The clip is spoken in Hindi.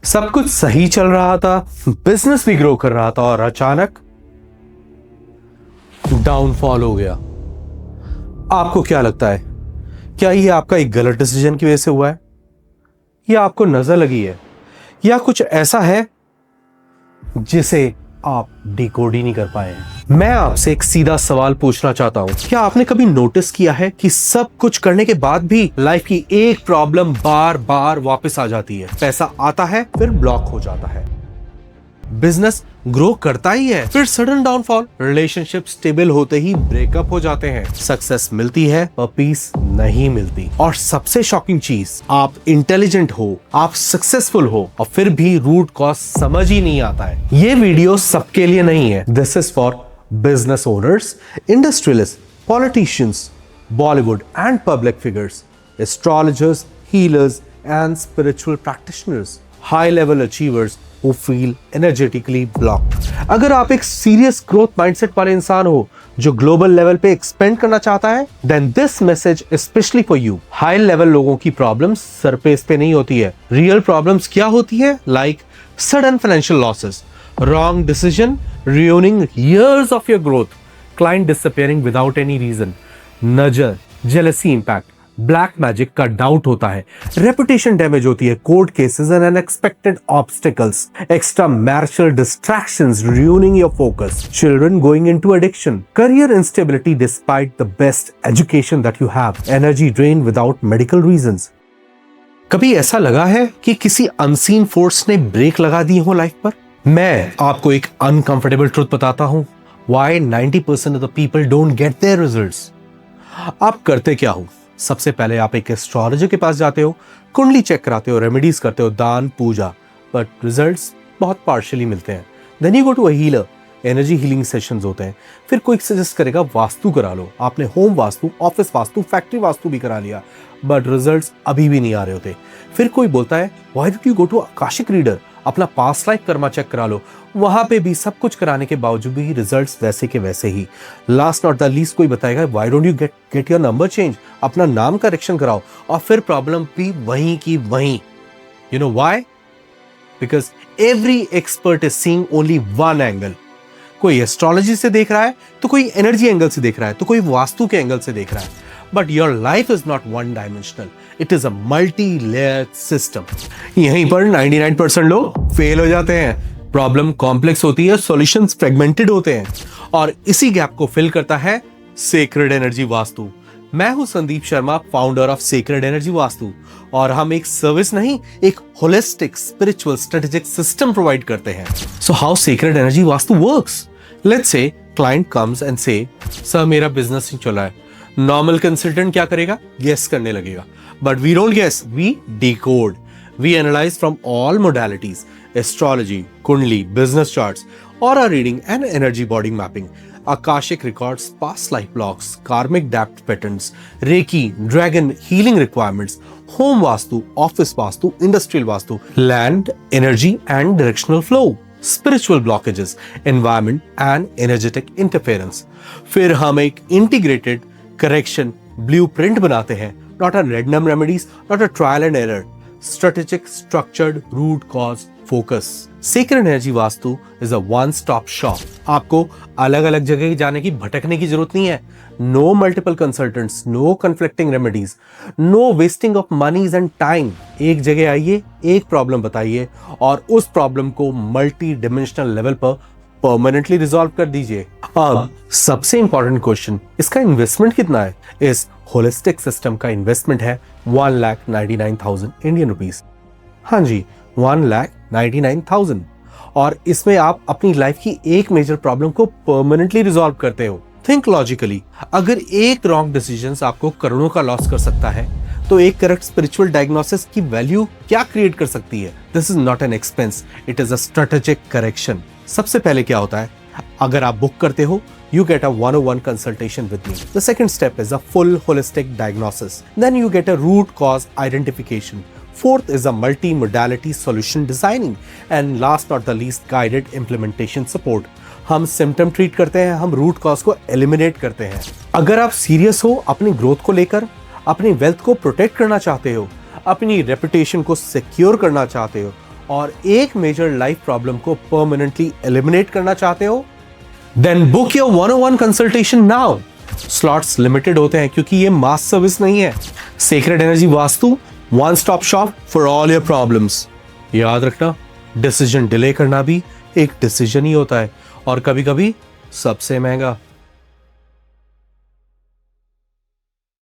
सब कुछ सही चल रहा था, बिजनेस भी ग्रो कर रहा था और अचानक डाउनफॉल हो गया। आपको क्या लगता है, क्या ये आपका एक गलत डिसीजन की वजह से हुआ है, या आपको नजर लगी है, या कुछ ऐसा है जिसे आप डिकोड ही नहीं कर पाए हैं? मैं आपसे एक सीधा सवाल पूछना चाहता हूं, क्या आपने कभी नोटिस किया है कि सब कुछ करने के बाद भी लाइफ की एक प्रॉब्लम बार बार वापस आ जाती है? पैसा आता है फिर ब्लॉक हो जाता है, बिजनेस ग्रो करता ही है फिर सडन डाउनफॉल, रिलेशनशिप स्टेबल होते ही ब्रेकअप हो जाते हैं, सक्सेस मिलती है पर पीस नहीं मिलती, और सबसे शॉकिंग चीज, आप इंटेलिजेंट हो, आप सक्सेसफुल हो और फिर भी रूट कॉज समझ ही नहीं आता है। ये वीडियो सबके लिए नहीं है। This is for business owners, industrialist, politicians, Bollywood and public figures, astrologers, healers and spiritual practitioners, high level achievers who feel energetically blocked। अगर आप एक सीरियस ग्रोथ माइंडसेट वाले इंसान हो जो ग्लोबल लेवल पे एक्सपेंड करना चाहता है, then this message is especially for you। High level लोगों की प्रॉब्लम्स सरफेस पे नहीं होती है। रियल प्रॉब्लम्स क्या होती है? Like sudden financial losses, wrong decision ruining years of your growth, client disappearing without any reason, नजर, jealousy impact, ब्लैक मैजिक का डाउट होता है, रेपुटेशन डैमेज होती है, court cases and unexpected obstacles, extra marital distractions ruining your focus, children going into addiction, career instability despite the best education that you have, energy drain without medical reasons। कभी ऐसा लगा है कि किसी अनसीन फोर्स ने ब्रेक लगा दी हो लाइफ पर? मैं आपको एक अनकंफर्टेबल ट्रुथ बताता हूं, why 90% of the people don't get their results। आप करते क्या हो? सबसे पहले आप एक एस्ट्रोलॉजर के पास जाते हो, कुंडली चेक कराते हो, रेमेडीज करते हो, दान पूजा, बट रिजल्ट्स बहुत पार्शियली मिलते हैं। Then you go to a healer, energy healing sessions होते हैं, फिर कोई सजेस्ट करेगा वास्तु करा लो, आपने home vastu, office vastu, factory vastu भी करा लिया, बट रिजल्ट्स अभी भी नहीं आ रहे होते। फिर कोई बोलता है why don't you go to Akashic reader, अपना पास्ट लाइफ कर्मा चेक करा लो, वहां पे भी सब कुछ कराने के बावजूद भी रिजल्ट्स वैसे के वैसे ही। लास्ट नॉट द लीस्ट कोई बताएगा why don't you get your number change, अपना नाम करेक्शन कराओ, और फिर प्रॉब्लम भी वहीं की वहीं। You know why? Because every expert is seeing only one angle. कोई एस्ट्रोलॉजी से देख रहा है, तो कोई एनर्जी एंगल से देख रहा है, तो कोई वास्तु के एंगल से देख रहा है, but your life is not one dimensional, it is a multi layered system. यहीं पर 99% लोग फेल हो जाते हैं। प्रॉब्लम कॉम्प्लेक्स होती है, सॉल्यूशंस फ्रेगमेंटेड होते हैं, और इसी गैप को फिल करता है सेक्रेड एनर्जी वास्तु। मैं हूं Sandeep Sharma, founder of sacred energy vastu, और हम एक सर्विस नहीं, एक holistic spiritual strategic system provide करते हैं। So how sacred energy vastu works? Let's say client comes and से सर मेरा बिजनेस नहीं चल रहा है। नॉर्मल कंसल्टेंट क्या करेगा? गेस करने लगेगा, but we don't guess, we decode. We analyse from all modalities, astrology, kundli, business charts, aura reading and energy body mapping, Akashic records, past life blocks, karmic depth patterns, Reiki, dragon healing requirements, home vastu, office vastu, industrial vastu, land, energy and directional flow, spiritual blockages, environment and energetic interference। फिर हम एक integrated correction blueprint बनाते हैं, not a random remedies, not a trial and error, strategic, structured, root cause focus. Sacred energy vastu is a one stop shop. आपको अलग अलग जगह जाने की, भटकने की जरूरत नहीं है। No multiple consultants, no conflicting remedies, no wasting of moneys and time. एक जगह आइए, एक प्रॉब्लम बताइए, और उस प्रॉब्लम को मल्टी डिमेंशनल लेवल पर परमानेंटली रिजॉल्व कर दीजिए। अब सबसे इंपॉर्टेंट क्वेश्चन, इसका इन्वेस्टमेंट कितना है? इस होलिस्टिक सिस्टम का इन्वेस्टमेंट है 1,99,000 इंडियन रुपीज। हाँ जी, 1,99,000, और इसमें आप अपनी लाइफ की एक मेजर प्रॉब्लम को परमानेंटली रिजॉल्व करते हो। थिंक लॉजिकली, अगर एक रॉन्ग डिसीजन आपको करोड़ों का लॉस कर सकता है, तो एक करेक्ट स्पिरिचुअल डायग्नोसिस की वैल्यू क्या क्रिएट कर सकती है? This is not an expense, it is a strategic correction. सबसे पहले क्या होता है, अगर आप बुक करते हो, you get a 101 consultation with me. The second step is a full holistic diagnosis. Then you get a root cause identification. Fourth is a multi-modality solution designing. And last not the least, guided implementation support. हम सिम्टम ट्रीट करते हैं, हम रूट कॉज को एलिमिनेट करते हैं। अगर आप सीरियस हो अपनी ग्रोथ को लेकर, अपनी वेल्थ को प्रोटेक्ट करना चाहते हो, अपनी रेपुटेशन को सिक्योर करना चाहते हो, और एक मेजर लाइफ प्रॉब्लम को परमानेंटली एलिमिनेट करना चाहते हो, then book your 101 consultation now. Slots limited होते हैं क्योंकि ये मास सर्विस नहीं है। Sacred energy Vastu, one stop shop for all your problems. याद रखना, डिसीजन डिले करना भी एक डिसीजन ही होता है, और कभी कभी सबसे महंगा।